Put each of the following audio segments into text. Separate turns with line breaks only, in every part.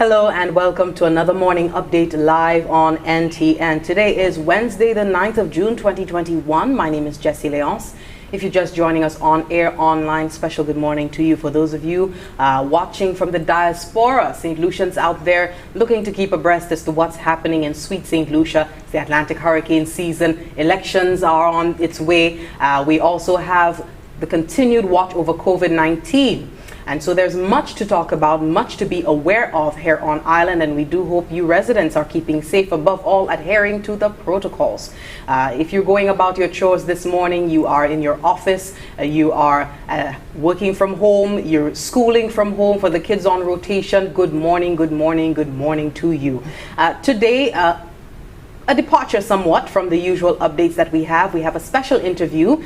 Hello and welcome to another morning update live on NTN. Today is Wednesday, the 9th of June, 2021. My name is Jessie Leonce. If you're just joining us on air online, special good morning to you. For those of you watching from the diaspora, St. Lucians out there looking to keep abreast as to what's happening in sweet St. Lucia. It's the Atlantic hurricane season. Elections are on its way. We also have the continued watch over COVID-19. And so there's much to talk about, much to be aware of here on island, and we do hope you residents are keeping safe, above all adhering to the protocols. If you're going about your chores this morning, you are in your office, you are working from home, you're schooling from home for the kids on rotation, good morning, good morning, good morning to you. Today, a departure somewhat from the usual updates that we have. We have a special interview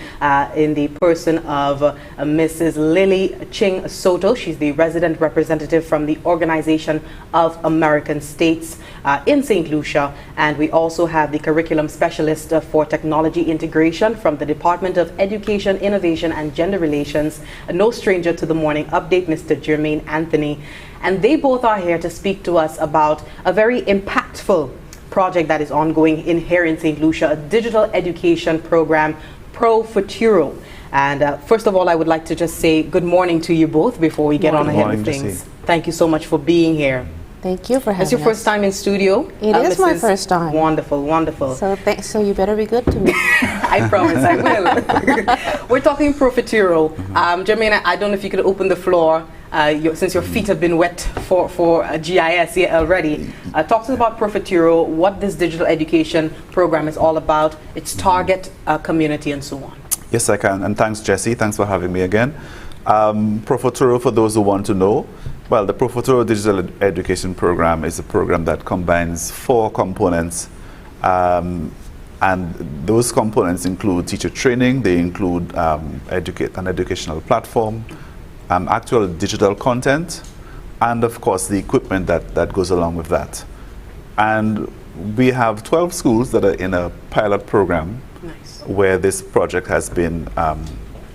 in the person of Mrs. Lilly Ching-Soto. She's the resident representative from the Organization of American States in St. Lucia. And we also have the curriculum specialist for technology integration from the Department of Education, Innovation and Gender Relations. No stranger to the morning update, Mr. Germain Anthony. And they both are here to speak to us about a very impactful project that is ongoing here in St. Lucia, a digital education program, ProFuturo. And first of all, I would like to just say good morning to you both before we get on ahead of things. Thank you so much for being here.
Thank you for having us.
It's your first time in studio?
It is my first time.
Wonderful, wonderful.
So you better be good to me.
I promise I will. We're talking ProFuturo. Germain, I don't know if you could open the floor. Since your feet have been wet for GIS here already, talk to us about ProFuturo, what this digital education program is all about, its target community, and so on.
Yes, I can. And thanks, Jessie. Thanks for having me again. ProFuturo, for those who want to know, well, the ProFuturo Digital Education Program is a program that combines 4 components. And those components include teacher training, they include an educational platform, actual digital content, and of course the equipment that goes along with that. And we have 12 schools that are in a pilot program. Nice. Where this project has been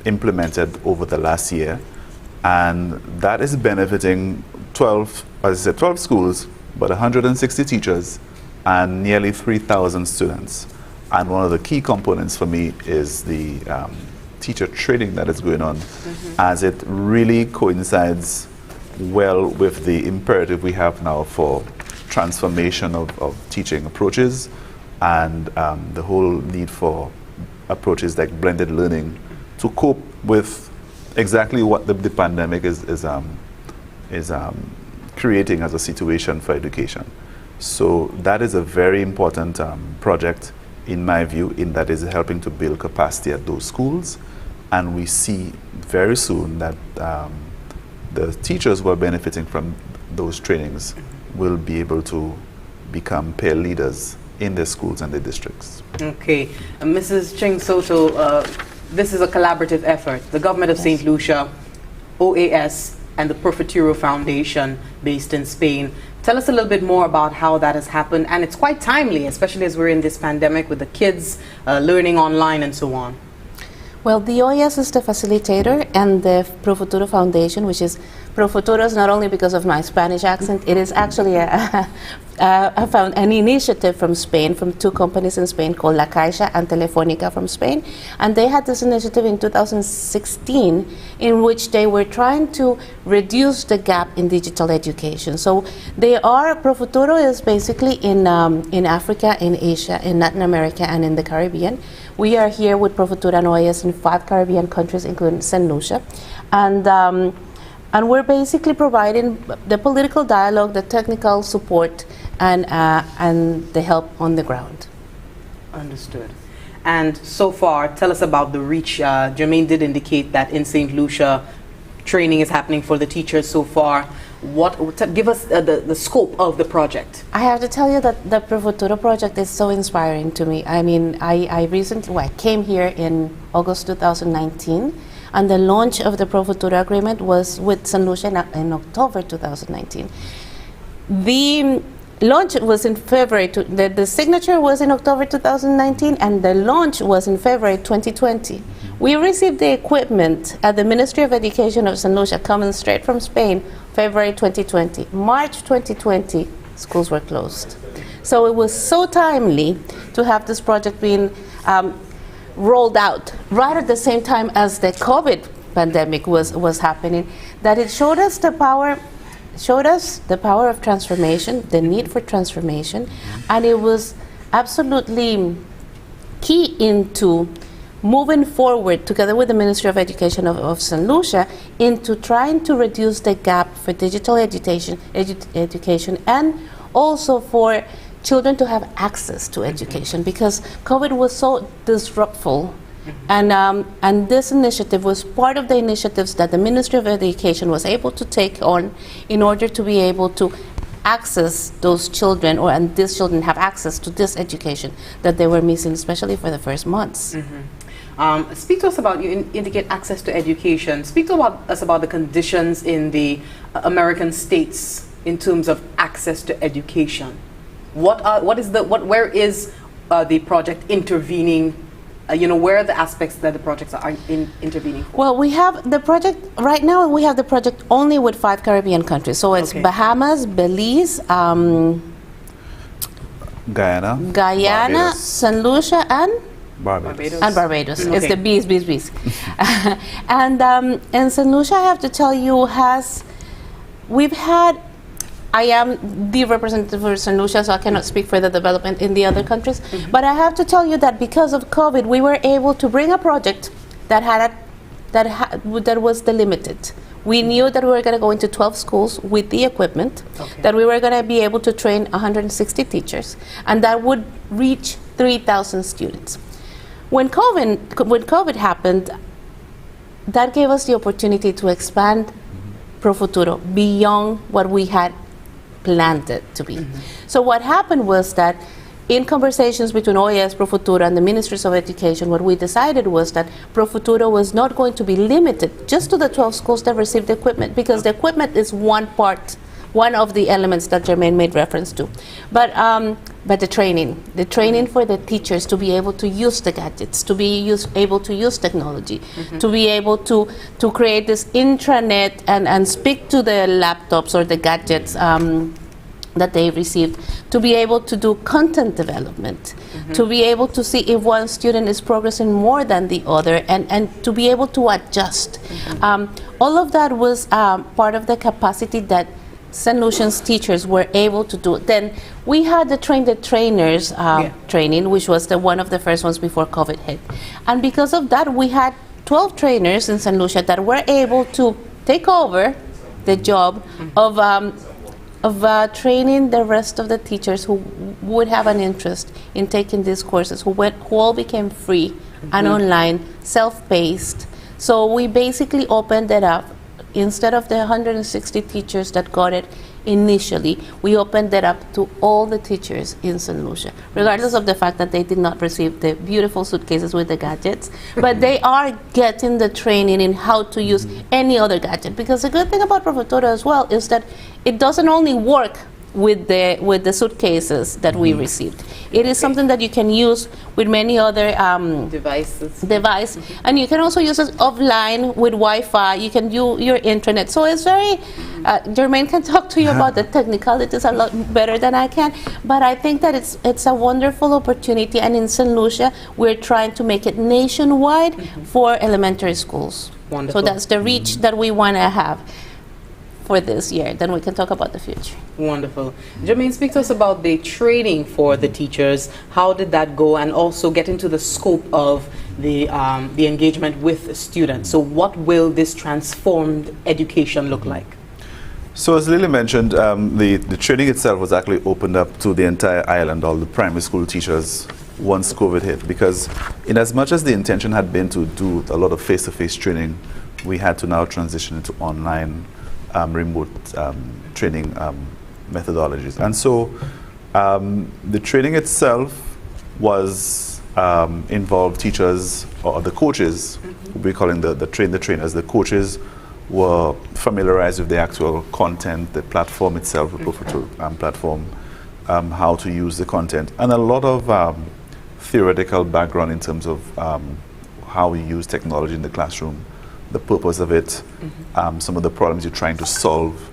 implemented over the last year, and that is benefiting 12 schools, but 160 teachers and nearly 3,000 students. And one of the key components for me is the teacher training that is going on, as it really coincides well with the imperative we have now for transformation of teaching approaches, and the whole need for approaches like blended learning to cope with exactly what the pandemic is creating as a situation for education. So that is a very important project in my view, in that is helping to build capacity at those schools. And we see very soon that the teachers who are benefiting from those trainings will be able to become peer leaders in their schools and their districts. Okay.
Mrs. Ching-Soto, this is a collaborative effort. The government of St. Lucia, OAS, and the ProFuturo Foundation based in Spain. Tell us a little bit more about how that has happened. And it's quite timely, especially as we're in this pandemic with the kids learning online and so on.
Well, the OAS is the facilitator, and the ProFuturo Foundation, which is ProFuturo, is not only because of my Spanish accent, it is actually an initiative from Spain, from 2 companies in Spain called La Caixa and Telefónica from Spain. And they had this initiative in 2016 in which they were trying to reduce the gap in digital education. So ProFuturo is basically in Africa, in Asia, in Latin America, and in the Caribbean. We are here with ProFuturo and OAS in 5 Caribbean countries, including St. Lucia. And we're basically providing the political dialogue, the technical support, and the help on the ground.
Understood. And so far, tell us about the reach. Germain did indicate that in St. Lucia, training is happening for the teachers so far. Give us the scope of the project.
I have to tell you that the ProFuturo project is so inspiring to me. I mean, I came here in August 2019, and the launch of the ProFuturo agreement was with St. Lucia in October 2019. launch was in February. The signature was in October 2019, and the launch was in February 2020. We received the equipment at the Ministry of Education of St. Lucia, coming straight from Spain, February 2020. March 2020, schools were closed. So it was so timely to have this project being rolled out right at the same time as the COVID pandemic was happening, that it showed us the power of transformation, the need for transformation, and it was absolutely key into moving forward together with the Ministry of Education of St. Lucia into trying to reduce the gap for digital education and also for children to have access to education, because COVID was so disruptful. And this initiative was part of the initiatives that the Ministry of Education was able to take on in order to be able to access those children, and these children have access to this education that they were missing, especially for the first months.
Speak to us about, you indicate access to education. Speak to us about the conditions in the American states in terms of access to education. Where is the project intervening? Where are the aspects that the projects are intervening for?
Well, we have the project, right now we have the project only with 5 Caribbean countries. So it's Bahamas, Belize,
Guyana,
Barbados, St. Lucia, and
Barbados.
And Barbados. It's the bees. And St. Lucia, I have to tell you, I am the representative for St. Lucia, so I cannot speak for the development in the other countries. But I have to tell you that because of COVID, we were able to bring a project that was delimited. We knew that we were going to go into 12 schools with the equipment, that we were going to be able to train 160 teachers, and that would reach 3,000 students. When COVID happened, that gave us the opportunity to expand ProFuturo beyond what we had planned it to be. So what happened was that in conversations between OAS, ProFuturo, and the Ministries of Education, what we decided was that ProFuturo was not going to be limited just to the 12 schools that received the equipment, because the equipment is one of the elements that Germain made reference to. But the training for the teachers to be able to use the gadgets, to be able to use technology, to be able to create this intranet and speak to the laptops or the gadgets that they received, to be able to do content development, to be able to see if one student is progressing more than the other, and to be able to adjust. All of that was part of the capacity that St. Lucian's teachers were able to do. Then we had the train the trainers training, which was one of the first ones before COVID hit. And because of that, we had 12 trainers in St. Lucia that were able to take over the job of training the rest of the teachers who would have an interest in taking these courses, who all became free and online, self-paced. So we basically opened it up. Instead of the 160 teachers that got it initially, we opened it up to all the teachers in St. Lucia, regardless of the fact that they did not receive the beautiful suitcases with the gadgets, but they are getting the training in how to use any other gadget. Because the good thing about ProFuturo as well is that it doesn't only work with the suitcases that we received. It is something that you can use with many other device, and you can also use it offline with Wi-Fi. You can do your intranet. So it's very Germain can talk to you about the technicalities a lot better than I can, but I think that it's a wonderful opportunity, and in St. Lucia we're trying to make it nationwide for elementary schools.
Wonderful.
So that's the reach that we want to have for this year. Then we can talk about the future.
Wonderful. Germain, speak to us about the training for the teachers. How did that go? And also get into the scope of the engagement with students. So what will this transformed education look like?
So as Lilly mentioned, the training itself was actually opened up to the entire island, all the primary school teachers, once COVID hit, because in as much as the intention had been to do a lot of face-to-face training, we had to now transition into online remote training methodologies. And so the training itself was involved teachers, or the coaches, we call them the trainers. The coaches were familiarized with the actual content, the platform itself, the ProFuturo platform, how to use the content, and a lot of theoretical background in terms of how we use technology in the classroom, the purpose of it, some of the problems you're trying to solve,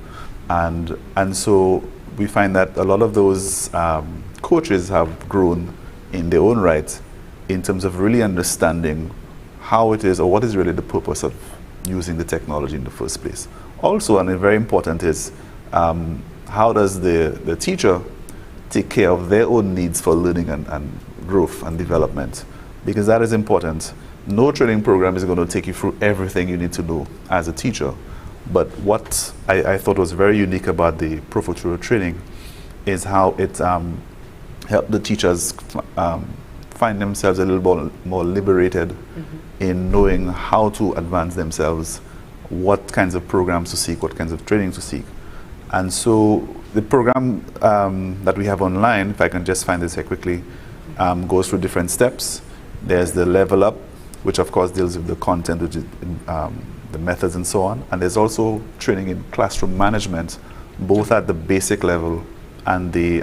and so we find that a lot of those coaches have grown in their own right in terms of really understanding how it is, or what is really the purpose of using the technology in the first place. Also, and very important, is how does the teacher take care of their own needs for learning and growth and development, because that is important. No training program is going to take you through everything you need to know as a teacher, but what I thought was very unique about the ProFuturo training is how it helped the teachers find themselves a little more liberated in knowing how to advance themselves, what kinds of programs to seek, what kinds of training to seek. And so the program that we have online, if I can just find this here quickly, goes through different steps. There's the level up, which of course deals with the content, which is the methods and so on. And there's also training in classroom management, both at the basic level and the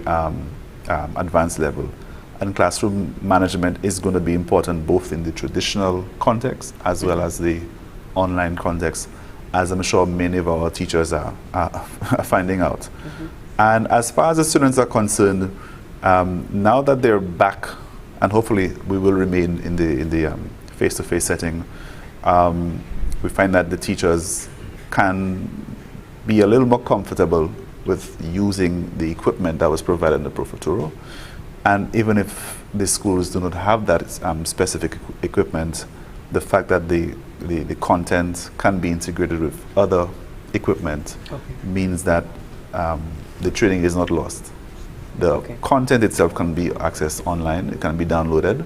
advanced level. And classroom management is going to be important both in the traditional context as well as the online context, as I'm sure many of our teachers are finding out. And as far as the students are concerned, now that they're back, and hopefully we will remain in the face-to-face setting, we find that the teachers can be a little more comfortable with using the equipment that was provided in the ProFuturo. And even if the schools do not have that specific equipment, the fact that the content can be integrated with other equipment means that the training is not lost. The content itself can be accessed online, it can be downloaded,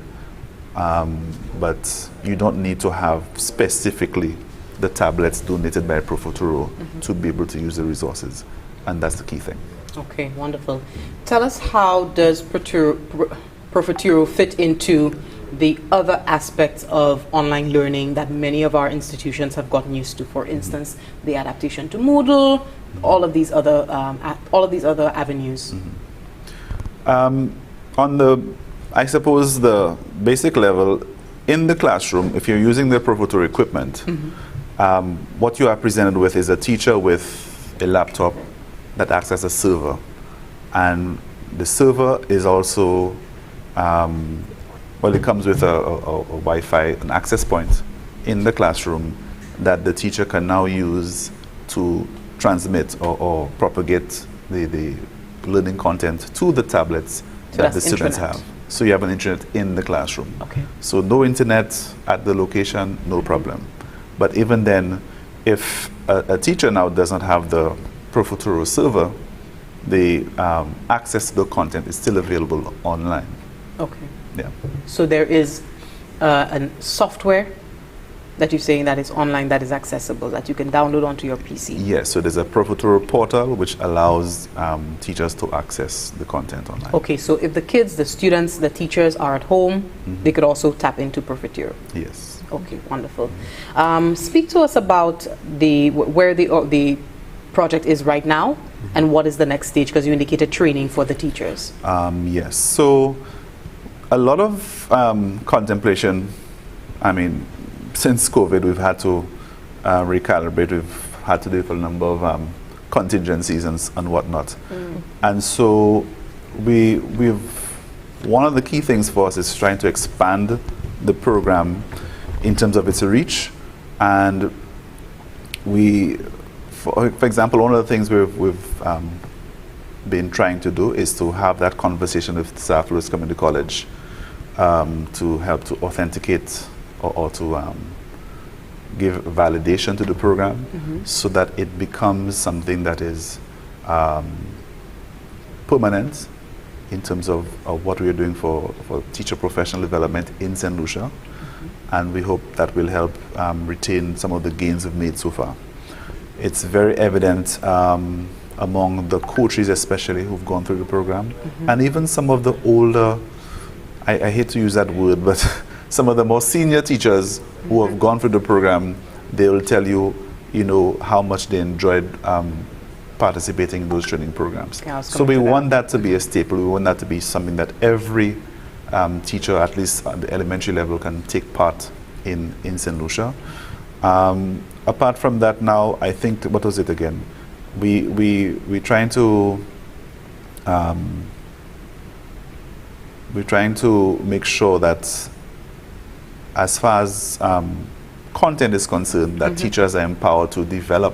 but you don't need to have specifically the tablets donated by ProFuturo to be able to use the resources, and that's the key thing.
Okay, wonderful. Tell us, how does ProFuturo fit into the other aspects of online learning that many of our institutions have gotten used to? For instance, the adaptation to Moodle, all of these other avenues.
On the, I suppose, the basic level, in the classroom, if you're using the ProFuturo equipment, what you are presented with is a teacher with a laptop that acts as a server, and the server is also well, it comes with a Wi-Fi, an access point in the classroom that the teacher can now use to transmit or propagate the learning content to the tablets that the students have. So you have an internet in the classroom. So no internet at the location, no problem. But even then, if a teacher now does not have the ProFuturo server, the access to the content is still available online. Yeah.
So there is a software that you're saying that is online, that is accessible, that you can download onto your PC?
Yes, so there's a ProFuturo portal which allows teachers to access the content online.
Okay, so if the kids, the students, the teachers are at home, they could also tap into ProFuturo?
Yes.
Okay, wonderful. Speak to us about where the project is right now and what is the next stage, because you indicated training for the teachers.
Yes, so a lot of contemplation. I mean, since COVID, we've had to recalibrate. We've had to do a number of contingencies and whatnot. And so one of the key things for us is trying to expand the program in terms of its reach. And for example, one of the things we've been trying to do is to have that conversation with staff who is coming to college to help to authenticate or to give validation to the program so that it becomes something that is permanent in terms of what we are doing for teacher professional development in St. Lucia. And we hope that will help retain some of the gains we've made so far. It's very evident among the coaches especially who've gone through the program, and even some of the older, I hate to use that word, but some of the more senior teachers who have gone through the program, they will tell you, how much they enjoyed participating in those training programs.
Yeah,
so we want that to be a staple. We want that to be something that every teacher, at least at the elementary level, can take part in St. Lucia. Apart from that, now I think, what was it again? We're trying to make sure that, as far as content is concerned, that teachers are empowered to develop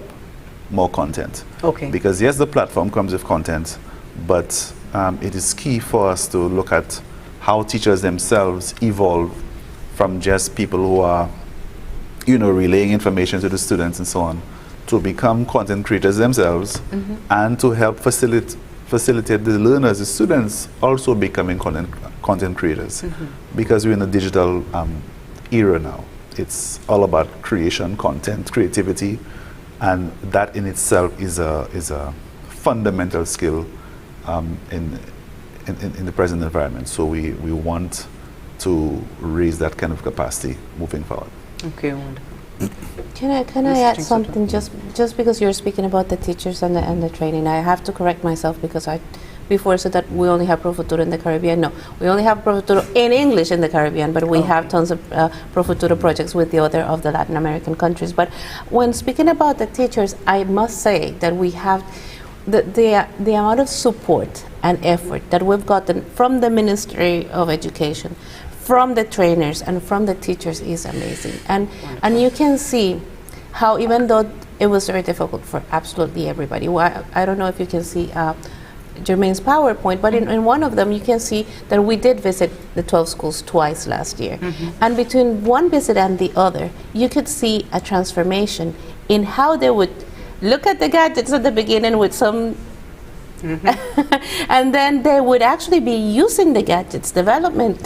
more content.
Okay.
Because yes, the platform comes with content, but it is key for us to look at how teachers themselves evolve from just people who are, relaying information to the students and so on, to become content creators themselves, and to help facilitate the learners, the students, also becoming content creators. Because we're in a digital era now. It's all about creation, content, creativity, and that in itself is a fundamental skill in the present environment. So we want to raise that kind of capacity moving forward.
Okay, wonderful.
Can I add something? Just because you're speaking about the teachers and the training, I have to correct myself, because I before said that we only have ProFuturo in the Caribbean. No, we only have ProFuturo in English in the Caribbean, but we have tons of ProFuturo projects with the other of the Latin American countries. But when speaking about the teachers, I must say that we have the amount of support and effort that we've gotten from the Ministry of Education, from the trainers, and from the teachers is amazing. And you can see how, even though it was very difficult for absolutely everybody, I don't know if you can see Germain's PowerPoint, but in one of them you can see that we did visit the 12 schools twice last year. And between one visit and the other, you could see a transformation in how they would look at the gadgets at the beginning with some and then they would actually be using the gadgets, development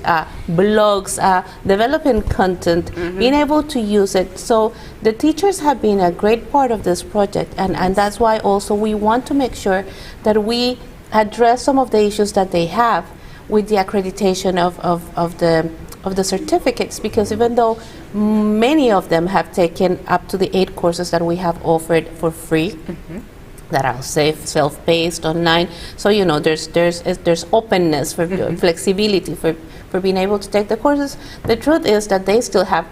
blogs, developing content, being able to use it. So the teachers have been a great part of this project, and that's why also we want to make sure that we address some of the issues that they have with the accreditation of the certificates, because even though many of them have taken up to the 8 courses that we have offered for free, that are safe, self-paced, online. So there's openness for flexibility for being able to take the courses. The truth is that they still have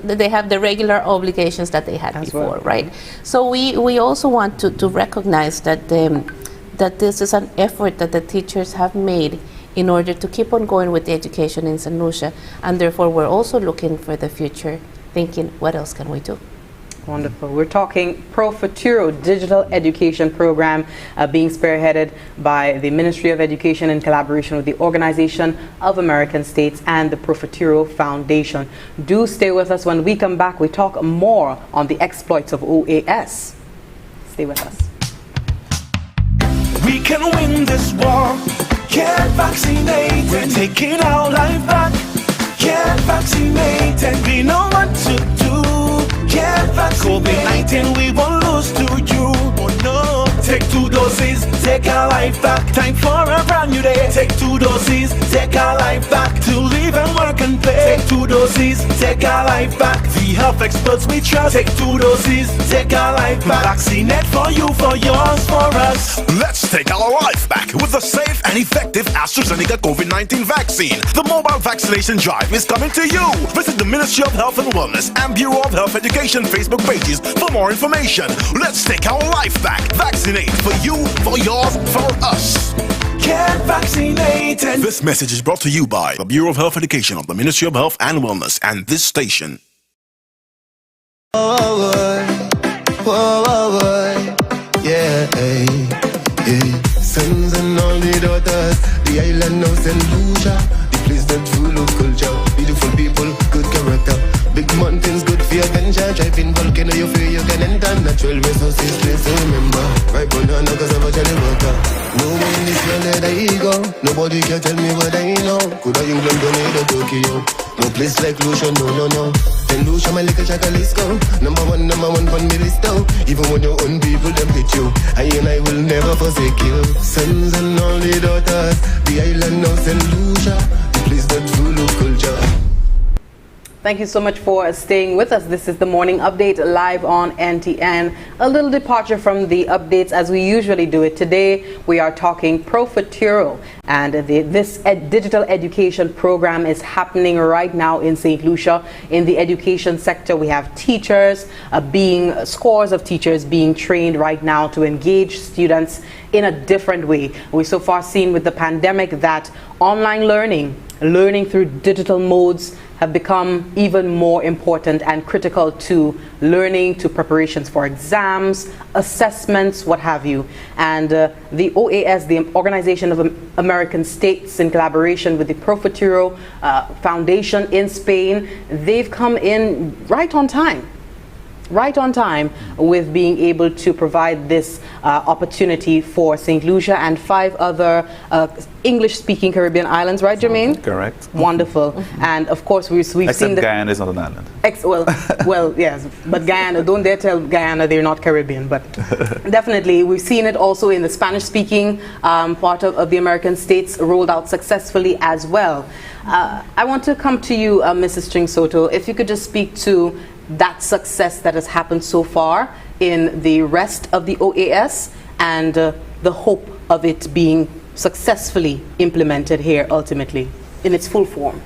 they have the regular obligations that they had before, right? So we also want to recognize that that this is an effort that the teachers have made in order to keep on going with the education in St. Lucia, and therefore we're also looking for the future, thinking what else can we do.
Wonderful. We're talking ProFuturo digital education program being spearheaded by the Ministry of Education in collaboration with the Organization of American States and the ProFuturo Foundation. Do stay with us. When we come back, we talk more on the exploits of OAS. Stay with us.
We can win this war. Get vaccinated. We're taking our life back. Get vaccinated. We know what to do. Get vaccinated. COVID-19 we won't lose to you. Oh no. Take 2 doses, take our life back. Time for a brand new day. Take 2 doses, take our life back. To live and work and play. Take 2 doses, take our life back. The health experts we trust. Take 2 doses, take our life back. Vaccinate for you, for yours, for us.
Let's take our life back with a safe and effective AstraZeneca COVID-19 vaccine. The mobile vaccination drive is coming to you. Visit the Ministry of Health and Wellness and Bureau of Health Education Facebook pages for more information. Let's take our life back. Vaccinate for you, for yours, for us.
Get vaccinated.
This message is brought to you by the Bureau of Health Education of the Ministry of Health and Wellness and this station.
Sons and all the daughters, the island of St. Lucia, the place that's full of culture, beautiful people, good character, big mountains, good for your ganja, driving volcano, you feel you can enter, natural resources, place to remember, right banana cause of a jelly water, no way in this world that I go, nobody can tell me what I know, could I England go near Tokyo, no place like Lucia, no, St. Lucia, my little chacalisco, number one on me list out, even when your own people them hit you, I will never forsake you, sons and all the daughters, the island of St. Lucia, the place that's full of culture.
Thank you so much for staying with us. This is the morning update live on NTN. A little departure from the updates as we usually do it. Today we are talking ProFuturo, and this digital education program is happening right now in St. Lucia. In the education sector, we have teachers scores of teachers being trained right now to engage students in a different way. We've so far seen with the pandemic that online learning through digital modes have become even more important and critical to learning, to preparations for exams, assessments, what have you. And the OAS, the Organization of American States, in collaboration with the ProFuturo Foundation in Spain, they've come in right on time with being able to provide this opportunity for St. Lucia and 5 other English-speaking Caribbean islands, right, Germain?
Correct.
Wonderful. And of course, we've seen
Except Guyana is not an island.
Well, yes, but Guyana, don't dare tell Guyana they're not Caribbean, but definitely we've seen it also in the Spanish-speaking part of the American states, rolled out successfully as well. I want to come to you, Mrs. Ching-Soto, if you could just speak to that success that has happened so far in the rest of the OAS and the hope of it being successfully implemented here ultimately in its full form.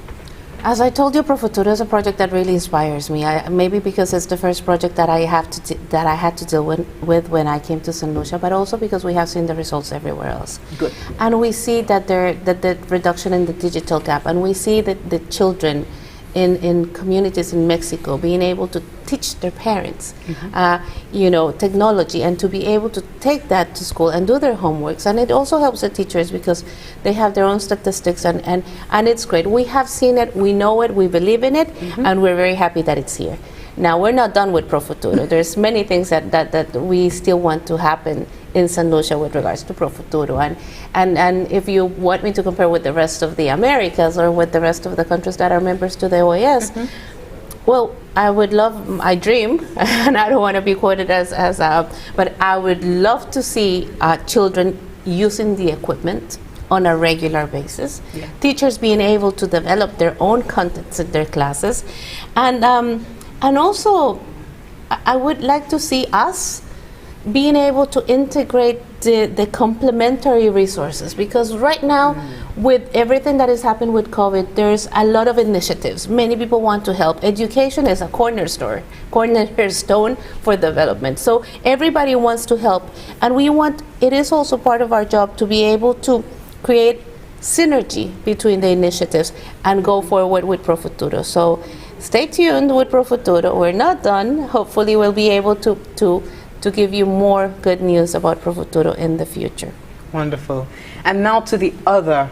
As I told you, ProFuturo is a project that really inspires me. Maybe because it's the first project that I had to deal with when I came to St. Lucia, but also because we have seen the results everywhere else.
Good.
And we see that the reduction in the digital gap, and we see that the children in communities in Mexico being able to teach their parents technology, and to be able to take that to school and do their homeworks. And it also helps the teachers because they have their own statistics, and it's great. We have seen it, we know it, we believe in it, and we're very happy that it's here. Now, we're not done with ProFuturo. There's many things that we still want to happen in St. Lucia with regards to ProFuturo. And if you want me to compare with the rest of the Americas or with the rest of the countries that are members to the OAS, well, I dream, and I don't want to be quoted but I would love to see children using the equipment on a regular basis, teachers being able to develop their own contents in their classes, and also I would like to see us being able to integrate the complementary resources, because right now with everything that has happened with COVID, there's a lot of initiatives. Many people want to help. Education is a cornerstone for development. So everybody wants to help, and it is also part of our job to be able to create synergy between the initiatives and go forward with ProFuturo. So stay tuned with ProFuturo. We're not done. Hopefully we'll be able to give you more good news about ProFuturo in the future.
Wonderful. And now to the other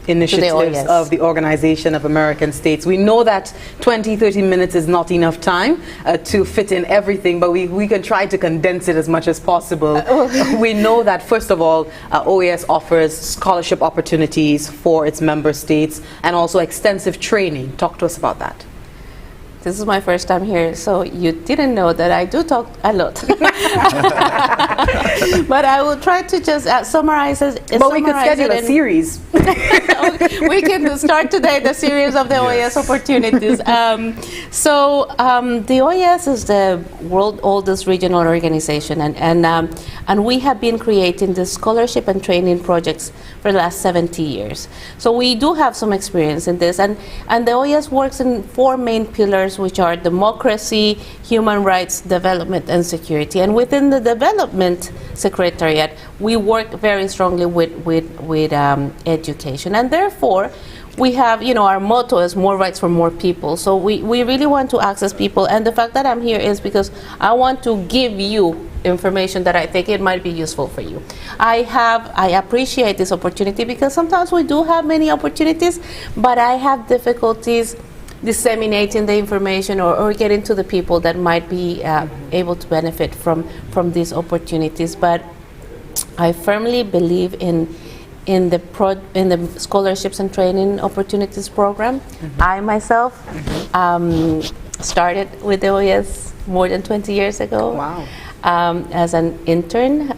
initiatives of the Organization of American States. We know that 20-30 minutes is not enough time to fit in everything, but we can try to condense it as much as possible. We know that, first of all, OAS offers scholarship opportunities for its member states and also extensive training. Talk to us about that.
This is my first time here, so you didn't know that I do talk a lot. But I will try to just summarize it.
But we could schedule a series.
We can start today the series of the OAS opportunities. The OAS is the world's oldest regional organization, and we have been creating the scholarship and training projects for the last 70 years. So we do have some experience in this, and the OAS works in 4 main pillars, which are democracy, human rights, development, and security. And within the development secretariat, we work very strongly with education. And therefore, we have, our motto is more rights for more people. So we really want to access people. And the fact that I'm here is because I want to give you information that I think it might be useful for you. I appreciate this opportunity because sometimes we do have many opportunities, but I have difficulties disseminating the information or getting to the people that might be able to benefit from these opportunities. But I firmly believe in the scholarships and training opportunities program. I myself started with the OAS more than 20 years ago.
Wow.
as an intern,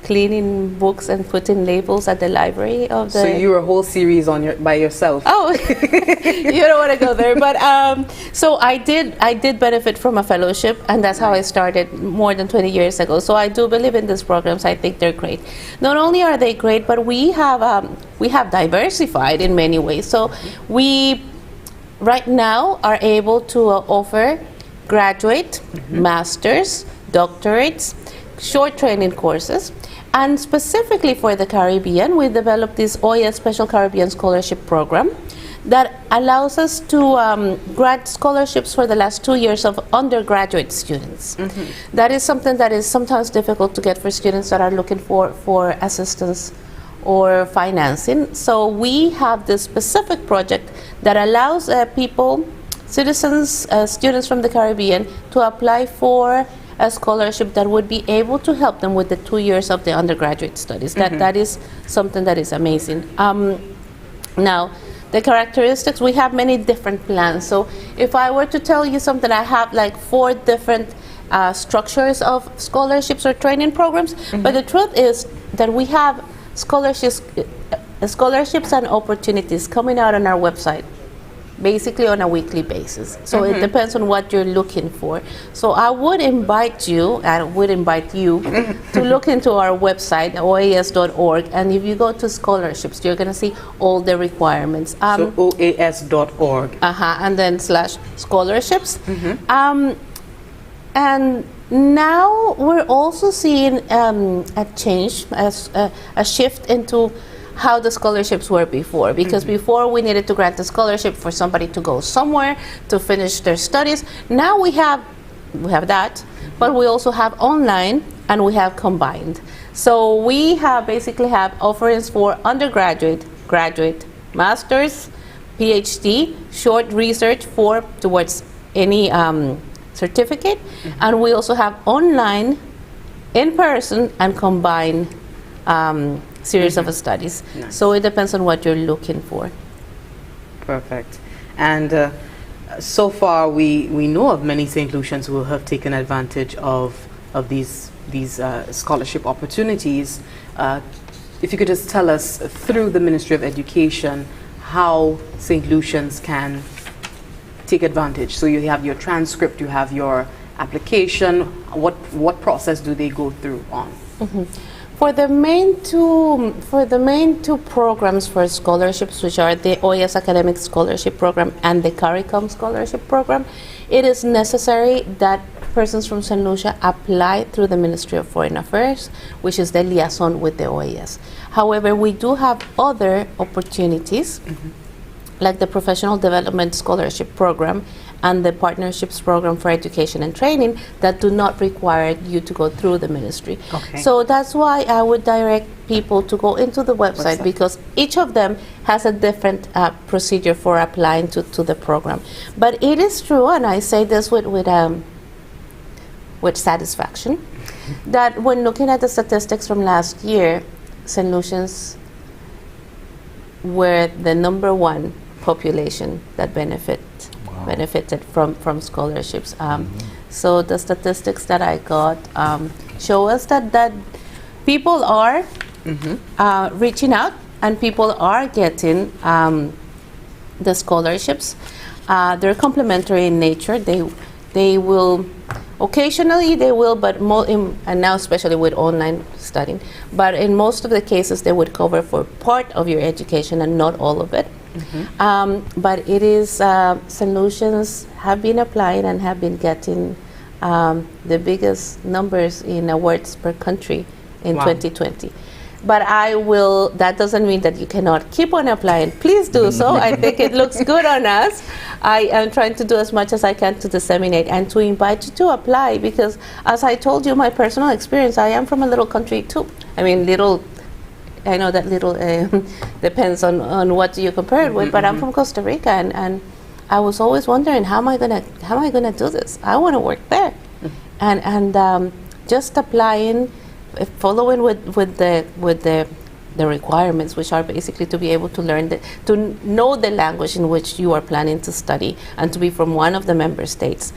cleaning books and putting labels at the library of the...
So you were a whole series by yourself.
Oh, you don't want to go there. But so I did benefit from a fellowship, and that's how I started more than 20 years ago. So I do believe in these programs. I think they're great. Not only are they great, but we have diversified in many ways. So we right now are able to offer graduate, masters, doctorates, short training courses. And specifically for the Caribbean, we developed this OAS Special Caribbean Scholarship Program that allows us to grant scholarships for the last 2 years of undergraduate students. That is something that is sometimes difficult to get for students that are looking for assistance or financing. So we have this specific project that allows people, citizens, students from the Caribbean to apply for a scholarship that would be able to help them with the 2 years of the undergraduate studies. That is something that is amazing. Now, the characteristics, we have many different plans. So if I were to tell you something, I have like 4 different structures of scholarships or training programs. But the truth is that we have scholarships and opportunities coming out on our website, basically on a weekly basis. So it depends on what you're looking for. So I would invite you to look into our website, oas.org, and if you go to scholarships, you're going to see all the requirements.
So oas.org.
And then /scholarships. And now we're also seeing a change, a shift into how the scholarships were before, because before we needed to grant a scholarship for somebody to go somewhere to finish their studies. Now we have that, but we also have online and we have combined. So we basically have offerings for undergraduate, graduate, masters, PhD, short research towards any certificate, and we also have online, in person, and combined series of studies.
Nice.
So it depends on what you're looking for.
Perfect. And so far we know of many St. Lucians who have taken advantage of these scholarship opportunities. If you could just tell us, through the Ministry of Education, how St. Lucians can take advantage. So you have your transcript, you have your application. What process do they go through on?
For the main two programs for scholarships, which are the OAS Academic Scholarship Program and the CARICOM Scholarship Program, it is necessary that persons from St. Lucia apply through the Ministry of Foreign Affairs, which is the liaison with the OAS. However, we do have other opportunities, like the Professional Development Scholarship Program and the Partnerships Program for Education and Training, that do not require you to go through the ministry.
Okay.
So that's why I would direct people to go into the website, because each of them has a different procedure for applying to the program. But it is true, and I say this with satisfaction, that when looking at the statistics from last year, St. Lucians were the #1 population that benefited from scholarships. So the statistics that I got show us that people are reaching out, and people are getting the scholarships. They're complementary in nature. They will occasionally, but and now especially with online studying, but in most of the cases they would cover for part of your education and not all of it. But it is, St. Lucians have been applying and have been getting the biggest numbers in awards per country in 2020. But that doesn't mean that you cannot keep on applying. Please do so. I think it looks good on us. I am trying to do as much as I can to disseminate and to invite you to apply, because as I told you, my personal experience, I am from a little country too. I mean, I know that little depends on what you compare it with, but I'm from Costa Rica, and I was always wondering, how am I gonna do this? I want to work there, and just applying, following with the requirements, which are basically to be able to to know the language in which you are planning to study, and to be from one of the member states,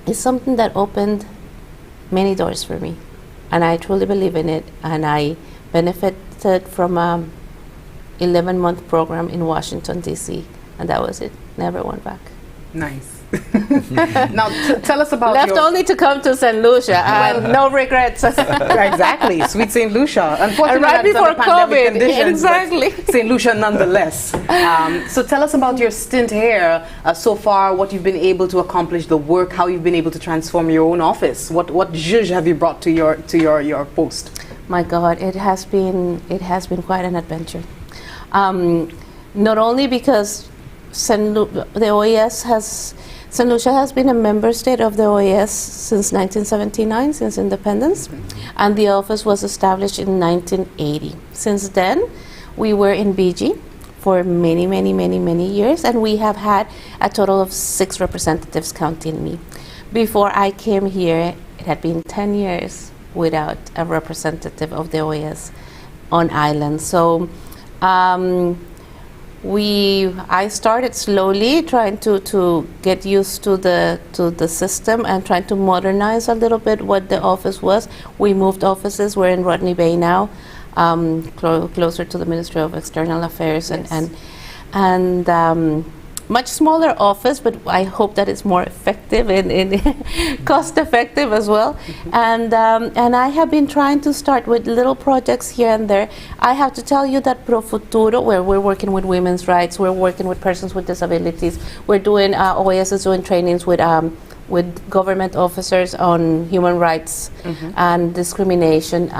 is something that opened many doors for me. And I truly believe in it. And I benefited from a 11-month program in Washington, D.C. And that was it. Never went back.
Nice. Now, tell us about
Left only to come to St. Lucia. No regrets.
Exactly, sweet St. Lucia. Unfortunately,
And right
that's under
before
pandemic
COVID,
conditions,
exactly.
but St. Lucia nonetheless. So tell us about your stint here so far, what you've been able to accomplish, the work, how you've been able to transform your own office. What zhuzh have you brought to your post?
My God, it has been quite an adventure. Not only because St. Lucia has been a member state of the OAS since 1979, since independence, and the office was established in 1980. Since then, we were in BG for many, many, many, many years, and we have had a total of 6 representatives, counting me. Before I came here, it had been 10 years without a representative of the OAS on island. So I started slowly trying to get used to the system and trying to modernize a little bit what the office was. We moved offices. We're in Rodney Bay now, closer to the Ministry of External Affairs,
Yes.
and much smaller office, but I hope that it's more effective and cost effective as well. And I have been trying to start with little projects here and there. I have to tell you that ProFuturo, where we're working with women's rights, we're working with persons with disabilities, we're doing OAS is doing trainings with government officers on human rights and discrimination.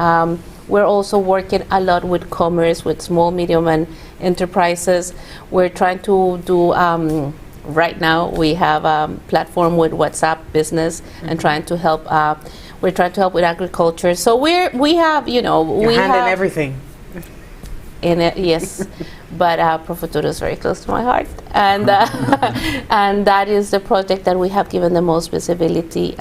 We're also working a lot with commerce, with small, medium, and enterprises. We're trying to do, right now, we have a platform with WhatsApp Business and trying to help, we're trying to help with agriculture. So we have, you know, we
Hand
have
in everything.
in it, yes. But ProFuturo is very close to my heart. And, and that is the project that we have given the most visibility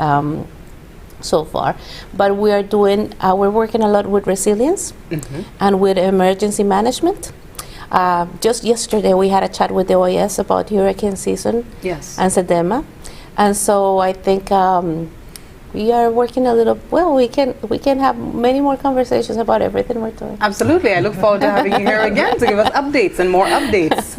so far. But we are doing, we're working a lot with resilience and with emergency management. Just yesterday we had a chat with the OAS about hurricane season
Yes.
and SEDEMA. And so I think we are working a little, well, we can have many more conversations about everything we're doing.
Absolutely. I look forward to having you here again to give us updates and more updates.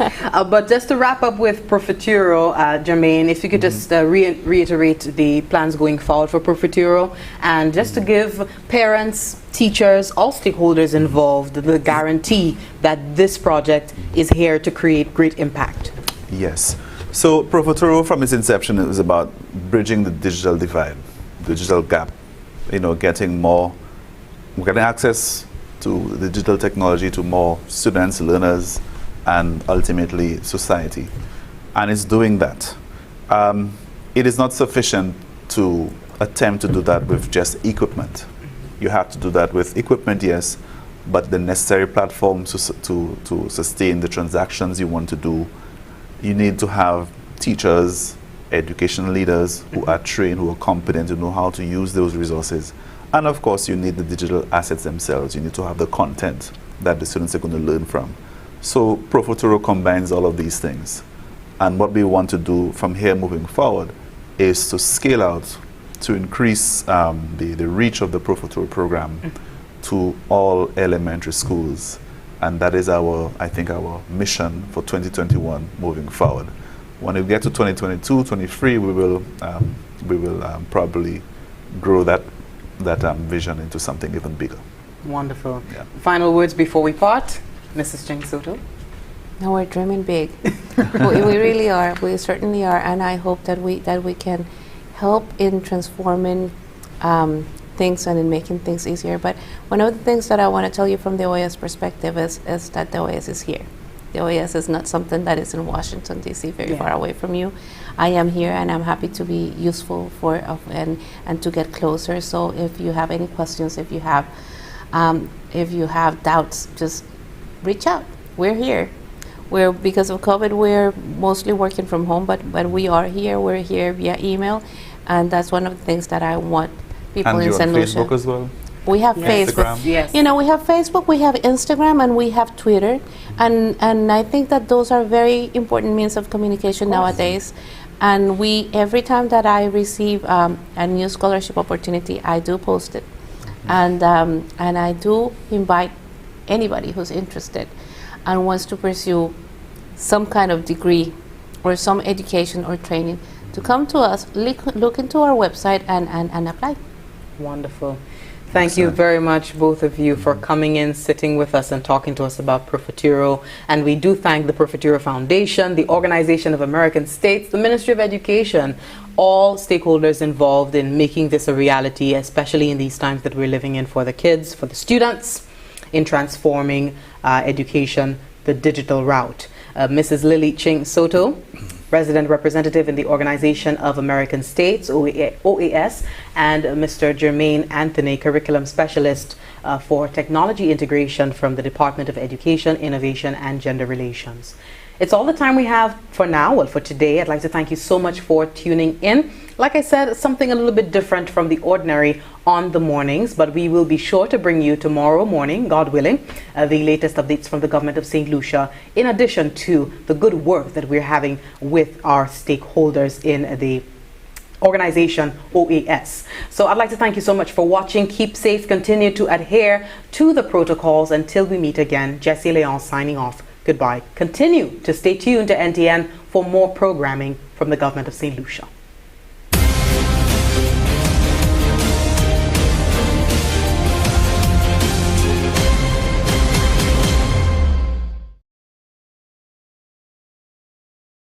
But just to wrap up with ProFuturo, Germain, if you could just reiterate the plans going forward for ProFuturo, and just to give parents, teachers, all stakeholders involved the guarantee that this project is here to create great impact.
Yes. So ProFuturo, from its inception, it was about bridging the digital divide, digital gap, you know, getting access to the digital technology to more students, learners, and ultimately society. And it's doing that. It is not sufficient to attempt to do that with just equipment. You have to do that with equipment, yes, but the necessary platforms to sustain the transactions you want to do. You need to have teachers, educational leaders who are trained, who are competent, who know how to use those resources. And of course, you need the digital assets themselves. You need to have the content that the students are going to learn from. So ProFuturo combines all of these things. And what we want to do from here moving forward is to scale out, to increase the reach of the ProFuturo program to all elementary schools. And that is I think our mission for 2021 moving forward. When we get to 2022, 23, we will probably grow that vision into something even bigger.
Wonderful.
Yeah.
Final words before we part, Mrs. Ching-Soto.
No, we're dreaming big. we really are. We certainly are, and I hope that we can help in transforming things and in making things easier. But one of the things that I want to tell you from the OAS perspective is that the OAS is here. The OAS is not something that is in Washington, D.C., very far away from you. I am here, and I'm happy to be useful and to get closer. So if you have any questions, if you have doubts, just reach out. We're here. Because of COVID, we're mostly working from home, but we are here. We're here via email, and that's one of the things that I want people in St. Lucia.
And you're on Facebook as well?
We have
Yes.
Facebook.
Instagram.
Yes.
You know, we have Facebook, we have Instagram, and we have Twitter. And I think that those are very important means of communication nowadays. And every time that I receive a new scholarship opportunity, I do post it. And I do invite anybody who's interested and wants to pursue some kind of degree or some education or training to come to us, look into our website and apply.
Wonderful. Thank you very much, both of you, for coming in, sitting with us and talking to us about ProFuturo. And we do thank the ProFuturo Foundation, the Organization of American States, the Ministry of Education, all stakeholders involved in making this a reality, especially in these times that we're living in for the kids, for the students, in transforming education the digital route. Mrs. Lilly Ching-Soto, Resident Representative in the Organization of American States, OAS, and Mr. Germain Anthony, Curriculum Specialist for Technology Integration from the Department of Education, Innovation, and Gender Relations. It's all the time we have for now. Well, for today, I'd like to thank you so much for tuning in. Like I said, something a little bit different from the ordinary on the mornings, but we will be sure to bring you tomorrow morning, God willing, the latest updates from the government of St. Lucia, in addition to the good work that we're having with our stakeholders in the organization OAS. So I'd like to thank you so much for watching. Keep safe, continue to adhere to the protocols until we meet again. Jessie Leon signing off. Goodbye. Continue to stay tuned to NTN for more programming from the government of St. Lucia.